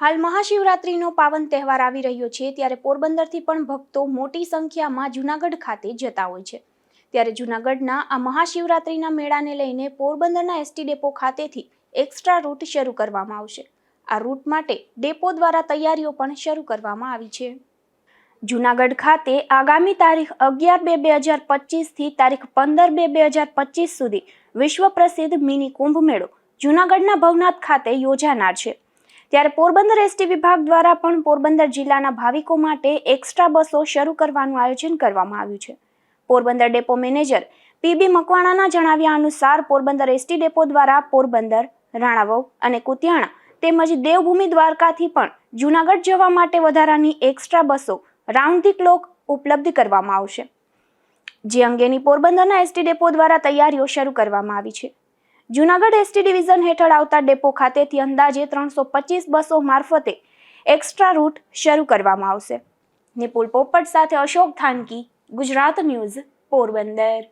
હાલ મહાશિવરાત્રીનો પાવન તહેવાર આવી રહ્યો છે ત્યારે પોરબંદરથી પણ ભક્તો મોટી સંખ્યામાં જૂનાગઢ ખાતે જતા હોય છે। ત્યારે જૂનાગઢના આ મહાશિવરાત્રીના મેળાને લઈને પોરબંદરના એસટી ડેપો ખાતેથી એક્સ્ટ્રા રૂટ શરૂ કરવામાં આવશે। આ રૂટ માટે ડેપો દ્વારા તૈયારીઓ પણ શરૂ કરવામાં આવી છે। જૂનાગઢ ખાતે આગામી તારીખ 11/2/2025 થી તારીખ 15/2/2025 સુધી વિશ્વ પ્રસિદ્ધ મિની કુંભ મેળો જૂનાગઢના ભવનાથ ખાતે યોજાનાર છે। ત્યારે પોરબંદર એસટી વિભાગ દ્વારા પણ પોરબંદર જિલ્લાના ભાવિકો માટે એક્સ્ટ્રા બસો શરૂ કરવાનું આયોજન કરવામાં આવ્યું છે। પોરબંદર ડેપો મેનેજર પીબી મકવાણાના જણાવ્યા અનુસાર પોરબંદર એસટી ડેપો દ્વારા પોરબંદર, રાણાવાવ અને કુતિયાણા તેમજ દેવભૂમિ દ્વારકાથી પણ જૂનાગઢ જવા માટે વધારાની એક્સ્ટ્રા બસો રાઉન્ડ ધી ક્લોક ઉપલબ્ધ કરવામાં આવશે, જે અંગેની પોરબંદરના એસટી ડેપો દ્વારા તૈયારીઓ શરૂ કરવામાં આવી છે। જૂનાગઢ એસટી ડિવિઝન હેઠળ આવતા ડેપો ખાતેથી અંદાજે 325 બસો મારફતે એક્સ્ટ્રા રૂટ શરૂ કરવામાં આવશે। નિપુલ પોપટ સાથે અશોક થાનકી, ગુજરાત ન્યૂઝ, પોરબંદર।